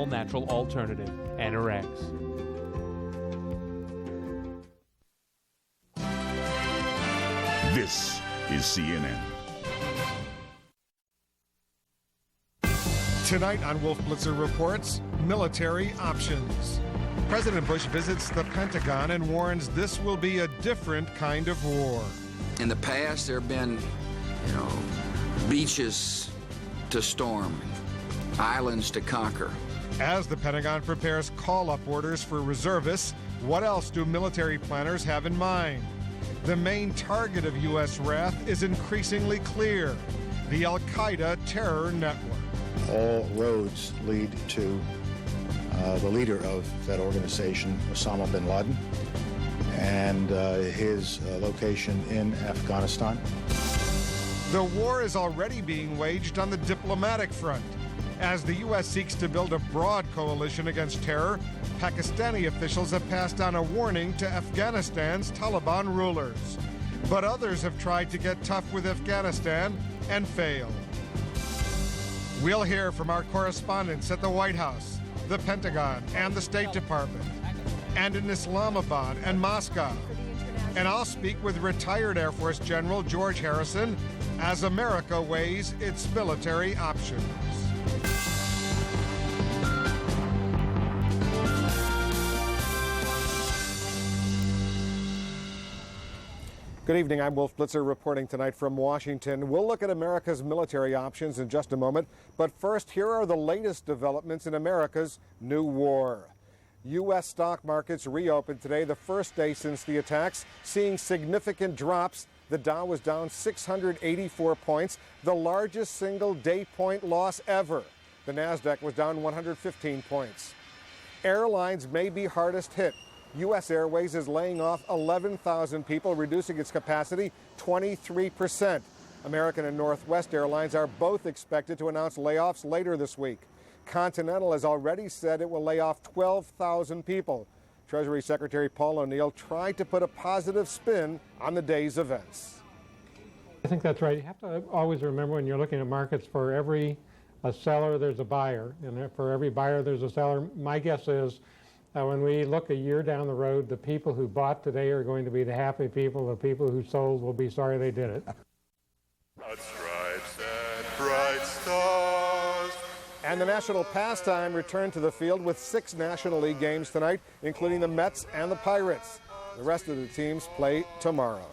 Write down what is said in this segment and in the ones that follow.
all-natural alternative, Enter-X. This is CNN. Tonight on Wolf Blitzer Reports, military options. President Bush visits the Pentagon and warns this will be a different kind of war. In the past, there have been, beaches to storm, islands to conquer. As the Pentagon prepares call-up orders for reservists, what else do military planners have in mind? The main target of U.S. wrath is increasingly clear: the Al-Qaeda terror network. All roads lead to the leader of that organization, Osama bin Laden, and his location in Afghanistan. The war is already being waged on the diplomatic front. As the U.S. seeks to build a broad coalition against terror, Pakistani officials have passed on a warning to Afghanistan's Taliban rulers. But others have tried to get tough with Afghanistan and failed. We'll hear from our correspondents at the White House, the Pentagon, and the State Department, and in Islamabad and Moscow. And I'll speak with retired Air Force General George Harrison as America weighs its military options. Good evening, I'm Wolf Blitzer reporting tonight from Washington. We'll look at America's military options in just a moment, but first, here are the latest developments in America's new war. U.S. stock markets reopened today, the first day since the attacks, seeing significant drops. The Dow was down 684 points, the largest single day point loss ever. The NASDAQ was down 115 points. Airlines may be hardest hit. U.S. Airways is laying off 11,000 people, reducing its capacity 23%. American and Northwest Airlines are both expected to announce layoffs later this week. Continental has already said it will lay off 12,000 people. Treasury Secretary Paul O'Neill tried to put a positive spin on the day's events. I think that's right. You have to always remember when you're looking at markets, for every seller, there's a buyer, and for every buyer, there's a seller. My guess is when we look a year down the road, the people who bought today are going to be the happy people. The people who sold will be sorry they did it. Stripes and bright stars. And the national pastime returned to the field with 6 National League games tonight, including the Mets and the Pirates. The rest of the teams play tomorrow.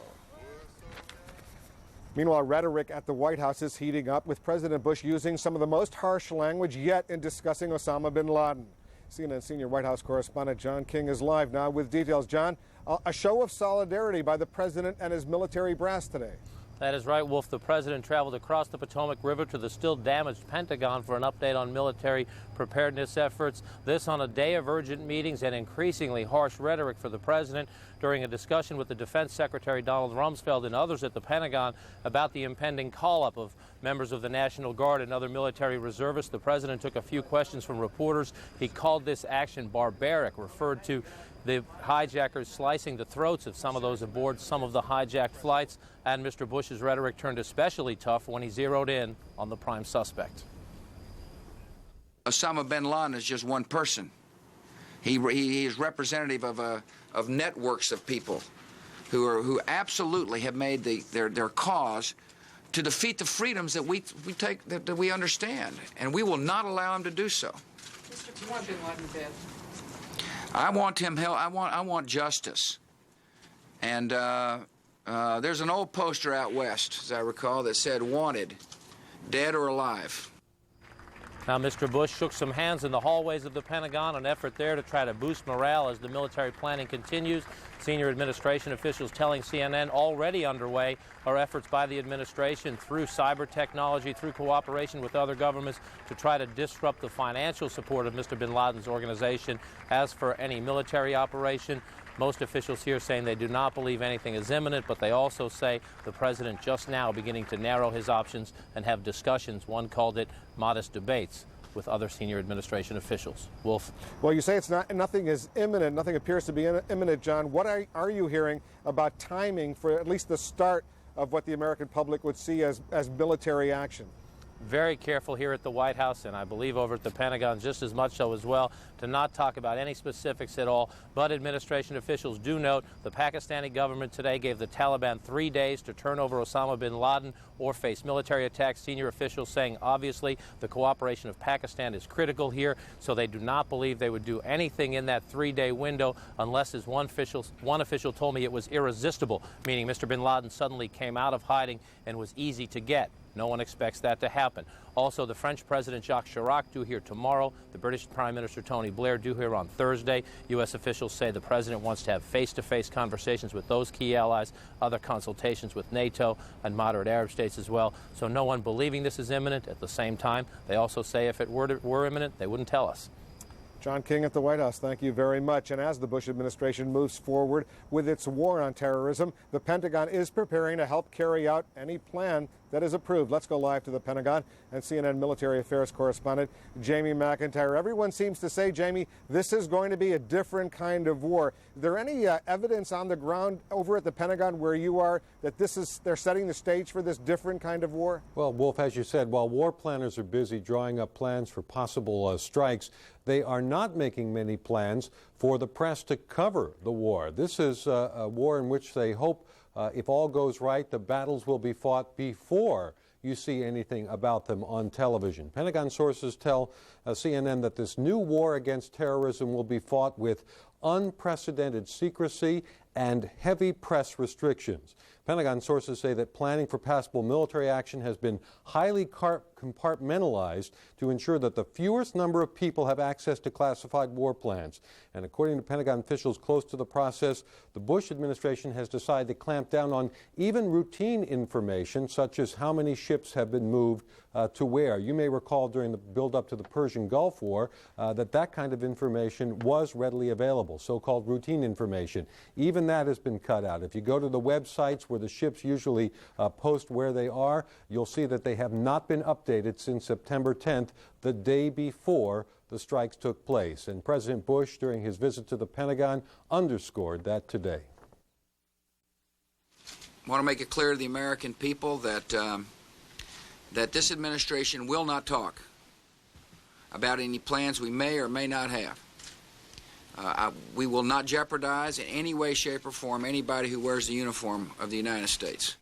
Meanwhile, rhetoric at the White House is heating up, with President Bush using some of the most harsh language yet in discussing Osama bin Laden. CNN senior White House correspondent John King is live now with details. John, a show of solidarity by the president and his military brass today. That is right, Wolf. The president traveled across the Potomac River to the still damaged Pentagon for an update on military preparedness efforts. This on a day of urgent meetings and increasingly harsh rhetoric for the president during a discussion with the Defense Secretary Donald Rumsfeld and others at the Pentagon about the impending call-up of members of the National Guard and other military reservists. The president took a few questions from reporters. He called this action barbaric, referred to the hijackers slicing the throats of some of those aboard some of the hijacked flights, and Mr. Bush's rhetoric turned especially tough when he zeroed in on the prime suspect. Osama bin Laden is just one person. He is representative of networks of people who absolutely have made their cause to defeat the freedoms that we understand, and we will not allow him to do so. Mr. War bin Laden dead. I want him held. I want justice. And there's an old poster out west, as I recall, that said "Wanted, dead or alive." Now, Mr. Bush shook some hands in the hallways of the Pentagon, an effort there to try to boost morale as the military planning continues. Senior administration officials telling CNN already underway are efforts by the administration through cyber technology, through cooperation with other governments to try to disrupt the financial support of Mr. bin Laden's organization. As for any military operation, most officials here saying they do not believe anything is imminent, but they also say the president just now beginning to narrow his options and have discussions. One called it modest debates with other senior administration officials. Wolf. Well, you say nothing is imminent, nothing appears to be imminent, John. What are you hearing about timing for at least the start of what the American public would see as military action? very careful here at the White House, and I believe over at the Pentagon just as much so as well, to not talk about any specifics at all. But administration officials do note the Pakistani government today gave the Taliban 3 days to turn over Osama bin Laden or face military attacks. Senior officials saying obviously the cooperation of Pakistan is critical here, so they do not believe they would do anything in that 3-day window unless, as one official told me, it was irresistible, meaning Mr. bin Laden suddenly came out of hiding and was easy to get. No one expects that to happen. Also, the French President Jacques Chirac due here tomorrow. The British Prime Minister Tony Blair due here on Thursday. U.S. officials say the president wants to have face-to-face conversations with those key allies, other consultations with NATO and moderate Arab states as well. So no one believing this is imminent. At the same time, they also say if it were imminent, they wouldn't tell us. John King at the White House, thank you very much. And as the Bush administration moves forward with its war on terrorism, the Pentagon is preparing to help carry out any plan that is approved. Let's go live to the Pentagon and CNN military affairs correspondent Jamie McIntyre. Everyone seems to say, Jamie, this is going to be a different kind of war. Is there any evidence on the ground over at the Pentagon where you are that they're setting the stage for this different kind of war? Well, Wolf, as you said, while war planners are busy drawing up plans for possible strikes, they are not making many plans for the press to cover the war. This is a war in which they hope, if all goes right, the battles will be fought before you see anything about them on television. Pentagon sources tell CNN that this new war against terrorism will be fought with unprecedented secrecy and heavy press restrictions. Pentagon sources say that planning for possible military action has been highly compartmentalized to ensure that the fewest number of people have access to classified war plans. And according to Pentagon officials close to the process, the Bush administration has decided to clamp down on even routine information, such as how many ships have been moved to where. You may recall during the build-up to the Persian Gulf War that kind of information was readily available, so-called routine information. Even that has been cut out. If you go to the websites where the ships usually post where they are, you'll see that they have not been updated since September 10th, the day before the strikes took place. And President Bush, during his visit to the Pentagon, underscored that today. I want to make it clear to the American people that that this administration will not talk about any plans we may or may not have. We will not jeopardize in any way, shape, or form anybody who wears the uniform of the United States.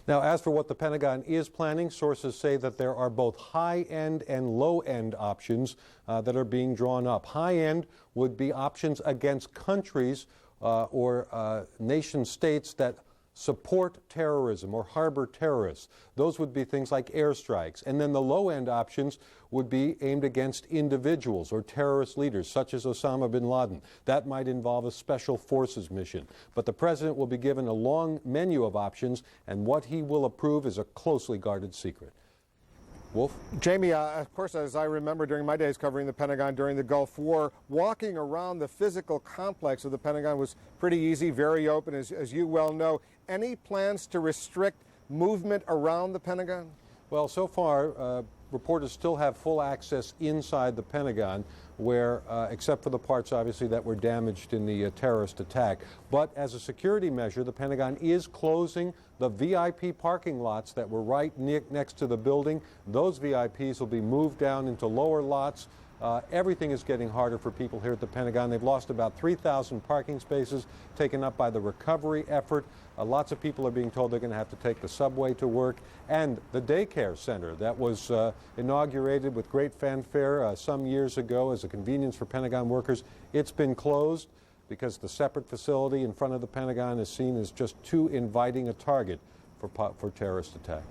Now, as for what the Pentagon is planning, sources say that there are both high-end and low-end options that are being drawn up. High-end would be options against countries or nation-states that support terrorism or harbor terrorists. Those would be things like airstrikes. And then the low-end options would be aimed against individuals or terrorist leaders, such as Osama bin Laden. That might involve a special forces mission. But the president will be given a long menu of options, and what he will approve is a closely guarded secret. Wolf? Jamie, of course, as I remember during my days covering the Pentagon during the Gulf War, walking around the physical complex of the Pentagon was pretty easy, very open, as you well know. Any plans to restrict movement around the Pentagon? Well, so far, reporters still have full access inside the Pentagon, where, except for the parts, obviously, that were damaged in the terrorist attack. But as a security measure, the Pentagon is closing the VIP parking lots that were right next to the building. Those VIPs will be moved down into lower lots. Everything is getting harder for people here at the Pentagon. They've lost about 3,000 parking spaces taken up by the recovery effort. Lots of people are being told they're going to have to take the subway to work. And the daycare center that was inaugurated with great fanfare some years ago as a convenience for Pentagon workers, it's been closed because the separate facility in front of the Pentagon is seen as just too inviting a target for terrorist attack.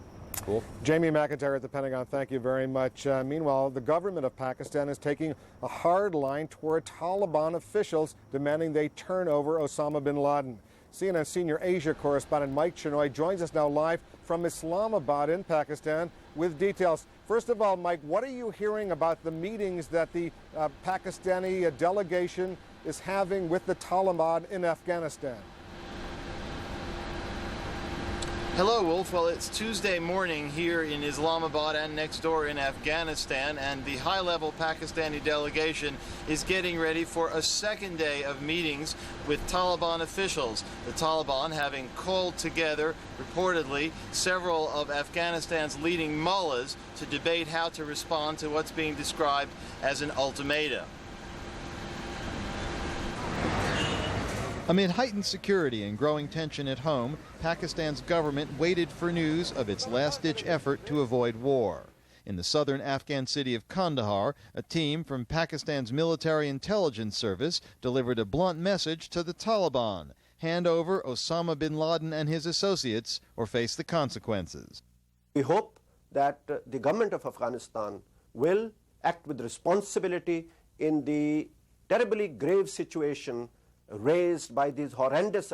Cool. Jamie McIntyre at the Pentagon, thank you very much. Meanwhile, the government of Pakistan is taking a hard line toward Taliban officials demanding they turn over Osama bin Laden. CNN senior Asia correspondent Mike Chinoy joins us now live from Islamabad in Pakistan with details. First of all, Mike, what are you hearing about the meetings that the Pakistani delegation is having with the Taliban in Afghanistan? Hello, Wolf. Well, it's Tuesday morning here in Islamabad and next door in Afghanistan, and the high-level Pakistani delegation is getting ready for a second day of meetings with Taliban officials. The Taliban having called together, reportedly, several of Afghanistan's leading mullahs to debate how to respond to what's being described as an ultimatum. Amid heightened security and growing tension at home, Pakistan's government waited for news of its last-ditch effort to avoid war. In the southern Afghan city of Kandahar, a team from Pakistan's military intelligence service delivered a blunt message to the Taliban: hand over Osama bin Laden and his associates or face the consequences. We hope that the government of Afghanistan will act with responsibility in the terribly grave situation raised by these horrendous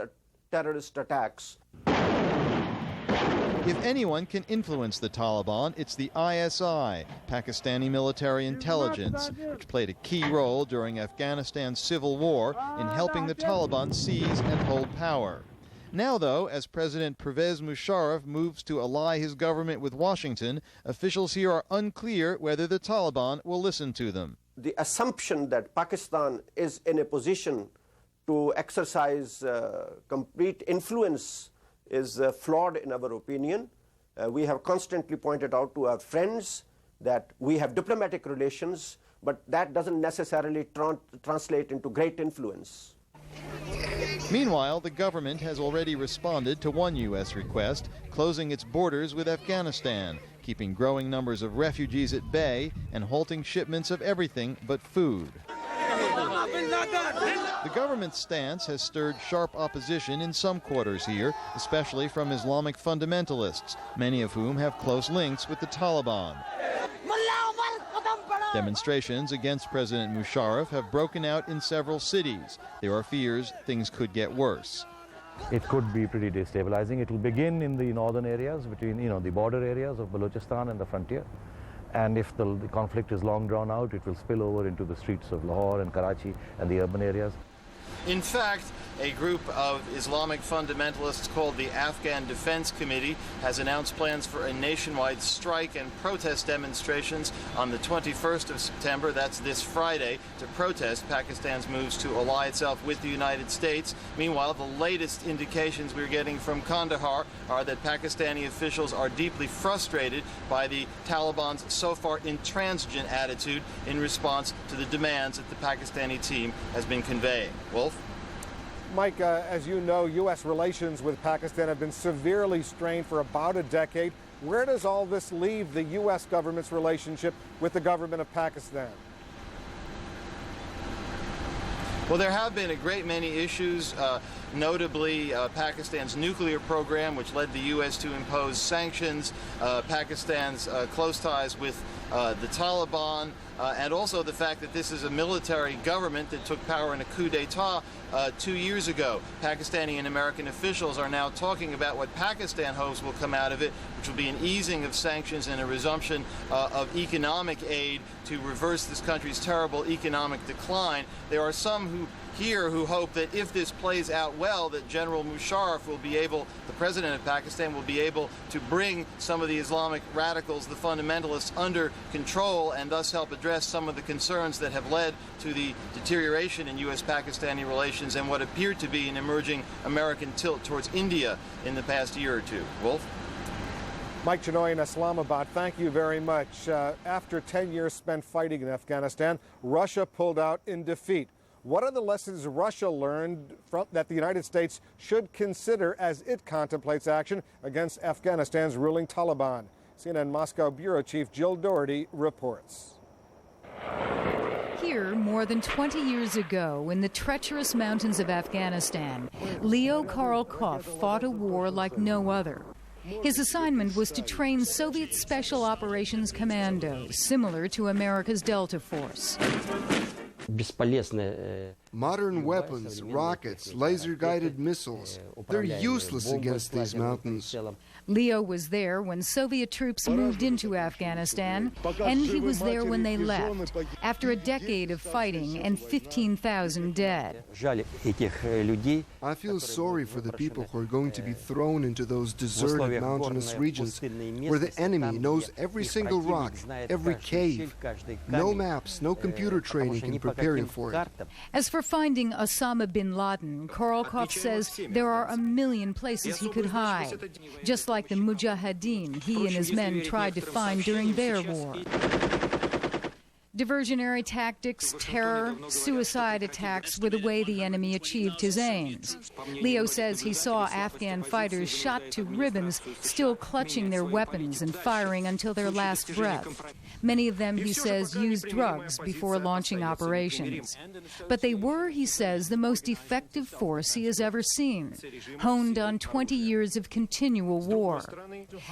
terrorist attacks. If anyone can influence the Taliban, it's the ISI, Pakistani military intelligence, which played a key role during Afghanistan's civil war in helping the Taliban seize and hold power. Now, though, as President Pervez Musharraf moves to ally his government with Washington, officials here are unclear whether the Taliban will listen to them. The assumption that Pakistan is in a position to exercise complete influence is flawed in our opinion. We have constantly pointed out to our friends that we have diplomatic relations, but that doesn't necessarily translate into great influence. Meanwhile, the government has already responded to one U.S. request, closing its borders with Afghanistan, keeping growing numbers of refugees at bay, and halting shipments of everything but food. The government's stance has stirred sharp opposition in some quarters here, especially from Islamic fundamentalists, many of whom have close links with the Taliban. Demonstrations against President Musharraf have broken out in several cities. There are fears things could get worse. It could be pretty destabilizing. It will begin in the northern areas, between the border areas of Balochistan and the frontier. And if the conflict is long drawn out, it will spill over into the streets of Lahore and Karachi and the urban areas. In fact, a group of Islamic fundamentalists called the Afghan Defense Committee has announced plans for a nationwide strike and protest demonstrations on the 21st of September, that's this Friday, to protest Pakistan's moves to ally itself with the United States. Meanwhile, the latest indications we're getting from Kandahar are that Pakistani officials are deeply frustrated by the Taliban's so far intransigent attitude in response to the demands that the Pakistani team has been conveying. Wolf? Mike, as you know, U.S. relations with Pakistan have been severely strained for about a decade. Where does all this leave the U.S. government's relationship with the government of Pakistan? Well, there have been a great many issues, notably Pakistan's nuclear program, which led the U.S. to impose sanctions, Pakistan's close ties with the Taliban, and also the fact that this is a military government that took power in a coup d'etat 2 years ago. Pakistani and American officials are now talking about what Pakistan hopes will come out of it, which will be an easing of sanctions and a resumption of economic aid to reverse this country's terrible economic decline. There are some who hope that if this plays out well, that General Musharraf will be able, the president of Pakistan will be able to bring some of the Islamic radicals, the fundamentalists, under control and thus help address some of the concerns that have led to the deterioration in U.S.-Pakistani relations and what appeared to be an emerging American tilt towards India in the past year or two. Wolf? Mike Chenoy in Islamabad, thank you very much. After 10 years spent fighting in Afghanistan, Russia pulled out in defeat. What are the lessons Russia learned that the United States should consider as it contemplates action against Afghanistan's ruling Taliban? CNN Moscow Bureau Chief Jill Doherty reports. Here, more than 20 years ago, in the treacherous mountains of Afghanistan, Leo Karolkov fought a war like no other. His assignment was to train Soviet Special Operations Commandos, similar to America's Delta Force. Modern weapons, rockets, laser-guided missiles, they're useless against these mountains. Leo was there when Soviet troops moved into Afghanistan, and he was there when they left, after a decade of fighting and 15,000 dead. I feel sorry for the people who are going to be thrown into those deserted mountainous regions where the enemy knows every single rock, every cave. No maps, no computer training can prepare you for it. As for finding Osama bin Laden, Korolkov says there are a million places he could hide, just like the Mujahideen he and his men tried to find during their war. Diversionary tactics, terror, suicide attacks were the way the enemy achieved his aims. Leo says he saw Afghan fighters shot to ribbons, still clutching their weapons and firing until their last breath. Many of them, he says, used drugs before launching operations. But they were, he says, the most effective force he has ever seen, honed on 20 years of continual war.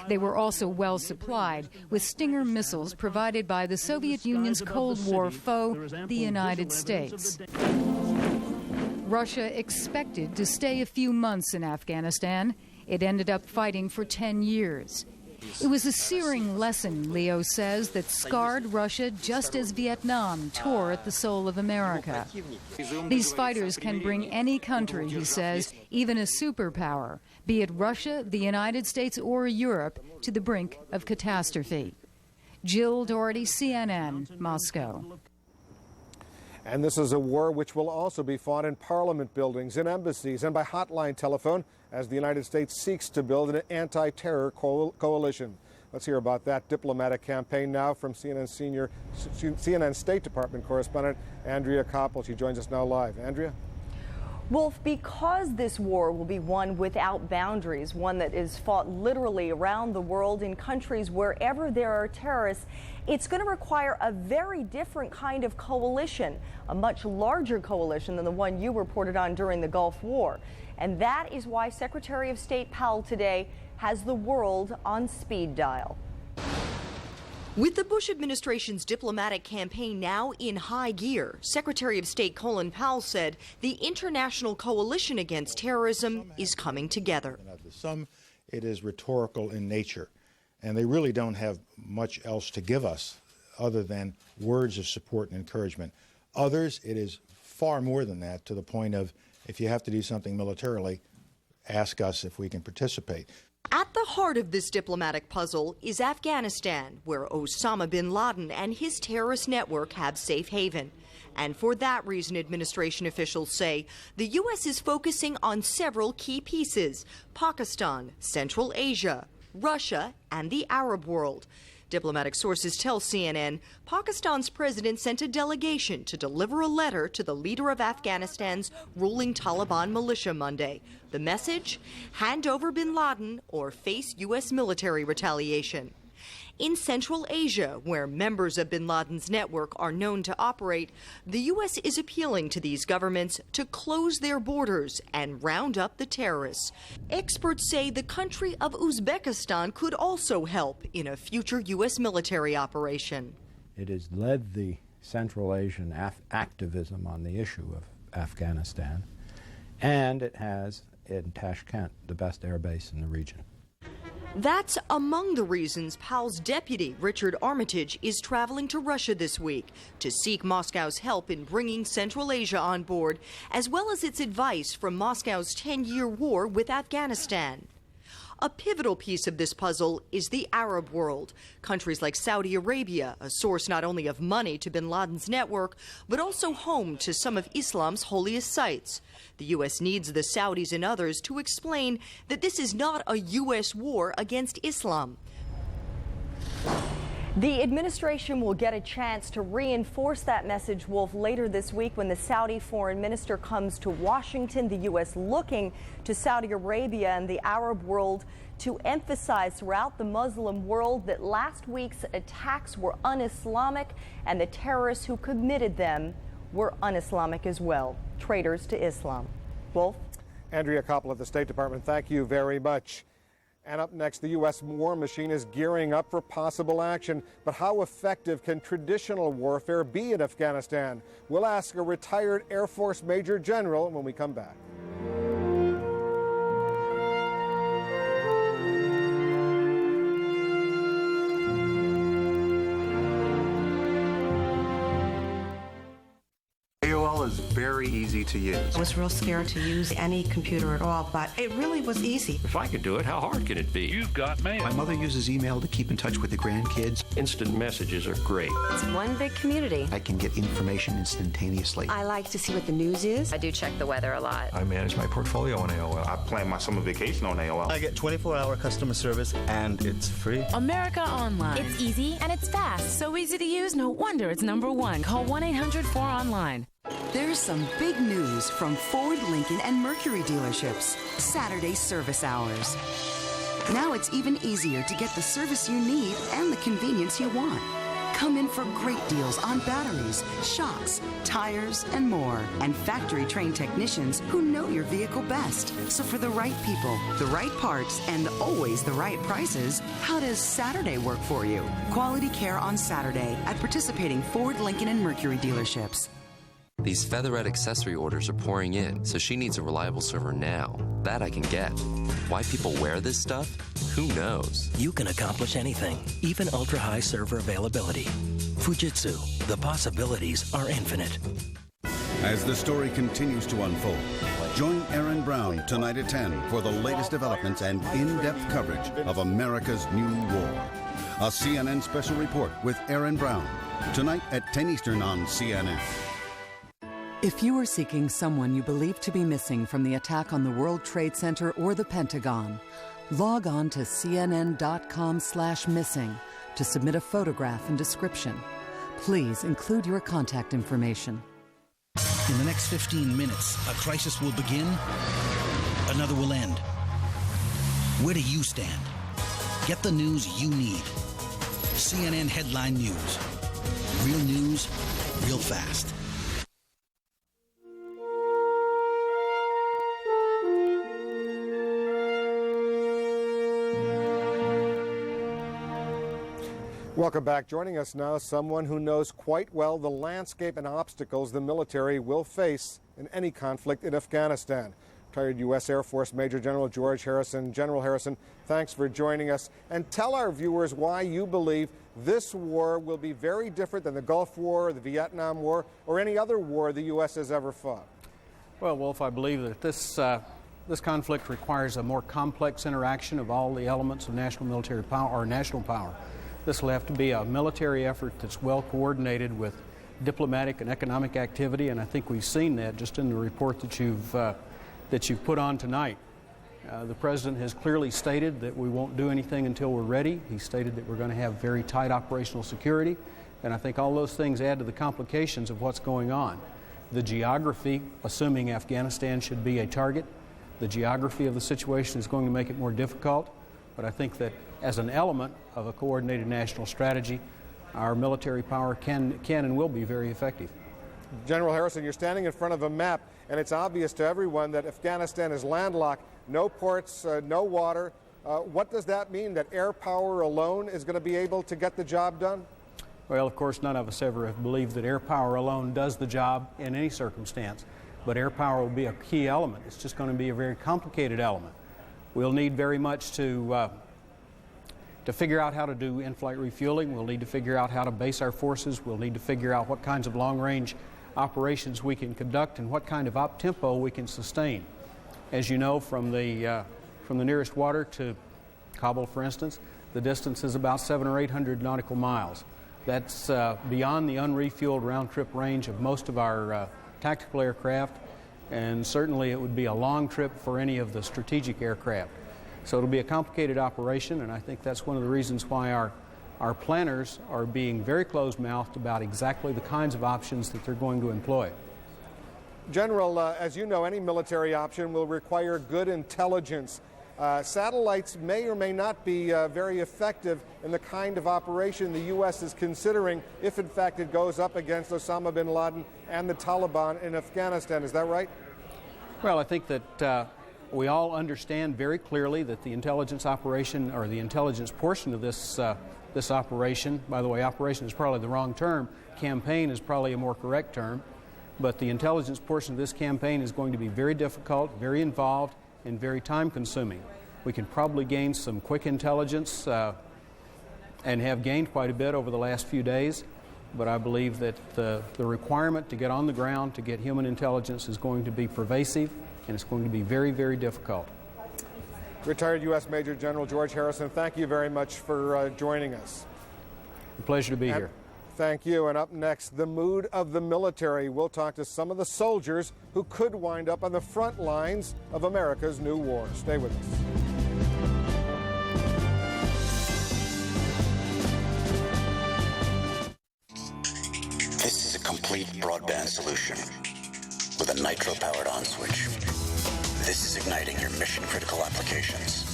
They were also well supplied with Stinger missiles provided by the Soviet Union's Cold War foe, the United States. Russia expected to stay a few months in Afghanistan. It ended up fighting for 10 years. It was a searing lesson, Leo says, that scarred Russia just as Vietnam tore at the soul of America. These fighters can bring any country, he says, even a superpower, be it Russia, the United States, or Europe, to the brink of catastrophe. Jill Doherty, CNN, Moscow. And this is a war which will also be fought in parliament buildings, in embassies, and by hotline telephone as the United States seeks to build an anti-terror coalition. Let's hear about that diplomatic campaign now from CNN State Department correspondent Andrea Koppel. She joins us now live. Andrea? Wolf, because this war will be one without boundaries, one that is fought literally around the world in countries wherever there are terrorists, it's going to require a very different kind of coalition, a much larger coalition than the one you reported on during the Gulf War. And that is why Secretary of State Powell today has the world on speed dial. With the Bush administration's diplomatic campaign now in high gear, Secretary of State Colin Powell said the international coalition against terrorism is coming together. Some, it is rhetorical in nature, and they really don't have much else to give us other than words of support and encouragement. Others, it is far more than that, to the point of, if you have to do something militarily, ask us if we can participate. At the heart of this diplomatic puzzle is Afghanistan, where Osama bin Laden and his terrorist network have safe haven. And for that reason, administration officials say the U.S. is focusing on several key pieces: Pakistan, Central Asia, Russia, and the Arab world. Diplomatic sources tell CNN Pakistan's president sent a delegation to deliver a letter to the leader of Afghanistan's ruling Taliban militia Monday. The message? Hand over bin Laden or face U.S. military retaliation. In Central Asia, where members of bin Laden's network are known to operate, the U.S. is appealing to these governments to close their borders and round up the terrorists. Experts say the country of Uzbekistan could also help in a future U.S. military operation. It has led the Central Asian activism on the issue of Afghanistan, and it has, in Tashkent, the best air base in the region. That's among the reasons Powell's deputy, Richard Armitage, is traveling to Russia this week to seek Moscow's help in bringing Central Asia on board, as well as its advice from Moscow's 10-year war with Afghanistan. A pivotal piece of this puzzle is the Arab world. Countries like Saudi Arabia, a source not only of money to bin Laden's network, but also home to some of Islam's holiest sites. The U.S. needs the Saudis and others to explain that this is not a U.S. war against Islam. The administration will get a chance to reinforce that message, Wolf, later this week when the Saudi foreign minister comes to Washington. The U.S. looking to Saudi Arabia and the Arab world to emphasize throughout the Muslim world that last week's attacks were un-Islamic and the terrorists who committed them were un-Islamic as well, traitors to Islam. Wolf? Andrea Koppel of the State Department, thank you very much. And up next, the U.S. war machine is gearing up for possible action. But how effective can traditional warfare be in Afghanistan? We'll ask a retired Air Force Major General when we come back. AOL is very easy to use. I was real scared to use any computer at all, but it really was easy. If I could do it, how hard can it be? You've got mail. My mother uses email to keep in touch with the grandkids. Instant messages are great. It's one big community. I can get information instantaneously. I like to see what the news is. I do check the weather a lot. I manage my portfolio on AOL. I plan my summer vacation on AOL. I get 24-hour customer service, and it's free. America Online. It's easy and it's fast. So easy to use, no wonder it's #1. Call 1-800-4ONLINE. There's some big news from Ford, Lincoln, and Mercury dealerships. Saturday service hours. Now it's even easier to get the service you need and the convenience you want. Come in for great deals on batteries, shocks, tires, and more. And factory-trained technicians who know your vehicle best. So for the right people, the right parts, and always the right prices, how does Saturday work for you? Quality care on Saturday at participating Ford, Lincoln, and Mercury dealerships. These featherette accessory orders are pouring in, so she needs a reliable server now. That I can get. Why people wear this stuff? Who knows? You can accomplish anything, even ultra-high server availability. Fujitsu, the possibilities are infinite. As the story continues to unfold, join Aaron Brown tonight at 10 for the latest developments and in-depth coverage of America's new war. A CNN special report with Aaron Brown, tonight at 10 Eastern on CNN. If you are seeking someone you believe to be missing from the attack on the World Trade Center or the Pentagon, log on to cnn.com/missing to submit a photograph and description. Please include your contact information. In the next 15 minutes, a crisis will begin, another will end. Where do you stand? Get the news you need. CNN Headline News. Real news, real fast. Welcome back. Joining us now, someone who knows quite well the landscape and obstacles the military will face in any conflict in Afghanistan. Retired U.S. Air Force Major General George Harrison. General Harrison, thanks for joining us. And tell our viewers why you believe this war will be very different than the Gulf War, the Vietnam War, or any other war the U.S. has ever fought. Well, Wolf, I believe that this conflict requires a more complex interaction of all the elements of national military power or national power. This will have to be a military effort that's well coordinated with diplomatic and economic activity, and I think we've seen that just in the report that you've put on tonight. The President has clearly stated that we won't do anything until we're ready. He stated that we're going to have very tight operational security, and I think all those things add to the complications of what's going on. The geography, assuming Afghanistan should be a target, the geography of the situation is going to make it more difficult, but I think that as an element of a coordinated national strategy, our military power can and will be very effective. General Harrison, you're standing in front of a map, and it's obvious to everyone that Afghanistan is landlocked, no ports, no water. What does that mean, that air power alone is going to be able to get the job done? Well, of course, none of us ever have believed that air power alone does the job in any circumstance, but air power will be a key element. It's just going to be a very complicated element. We'll need very much to figure out how to do in-flight refueling. We'll need to figure out how to base our forces. We'll need to figure out what kinds of long-range operations we can conduct and what kind of op-tempo we can sustain. As you know, from the nearest water to Kabul, for instance, the distance is about 700 or 800 nautical miles. That's beyond the unrefueled round-trip range of most of our tactical aircraft, and certainly it would be a long trip for any of the strategic aircraft. So it'll be a complicated operation, and I think that's one of the reasons why our planners are being very closed-mouthed about exactly the kinds of options that they're going to employ. General, as you know, any military option will require good intelligence. Satellites may or may not be very effective in the kind of operation the U.S. is considering if, in fact, it goes up against Osama bin Laden and the Taliban in Afghanistan. Is that right? Well, I think that We all understand very clearly that the intelligence operation, or the intelligence portion of this operation, by the way, operation is probably the wrong term, campaign is probably a more correct term, but the intelligence portion of this campaign is going to be very difficult, very involved, and very time-consuming. We can probably gain some quick intelligence and have gained quite a bit over the last few days, but I believe that the requirement to get on the ground, to get human intelligence, is going to be pervasive, and it's going to be very, very difficult. Retired U.S. Major General George Harrison, thank you very much for joining us. A pleasure to be here. Thank you. And up next, the mood of the military. We'll talk to some of the soldiers who could wind up on the front lines of America's new war. Stay with us. This is a complete broadband solution with a nitro-powered on switch. This is igniting your mission-critical applications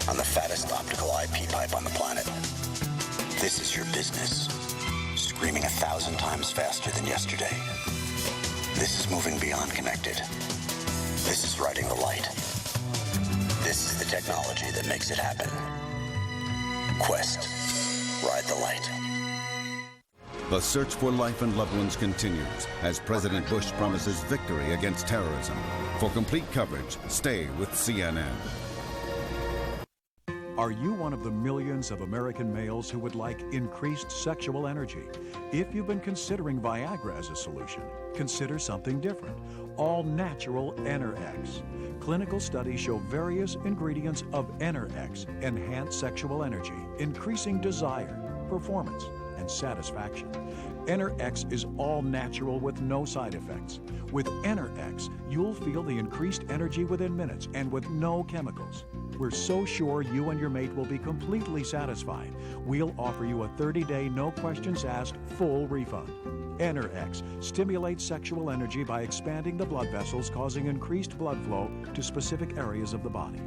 on the fattest optical IP pipe on the planet. This is your business, screaming 1,000 times faster than yesterday. This is moving beyond connected. This is riding the light. This is the technology that makes it happen. Quest. Ride the light. The search for life and loved ones continues as President Bush promises victory against terrorism. For complete coverage, stay with CNN. Are you one of the millions of American males who would like increased sexual energy? If you've been considering Viagra as a solution, consider something different. All-natural Enerx. Clinical studies show various ingredients of Enerx enhance sexual energy, increasing desire, performance, and satisfaction. Enerx is all natural with no side effects. With Enerx, you'll feel the increased energy within minutes and with no chemicals. We're so sure you and your mate will be completely satisfied. We'll offer you a 30-day, no questions asked, full refund. Enerx stimulates sexual energy by expanding the blood vessels, causing increased blood flow to specific areas of the body.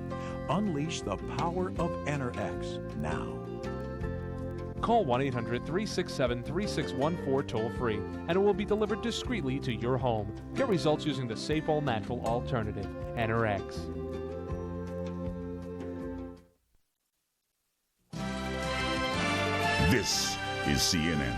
Unleash the power of Enerx now. Call 1-800-367-3614 toll-free, and it will be delivered discreetly to your home. Get results using the safe, all-natural alternative, Enerx. This is CNN.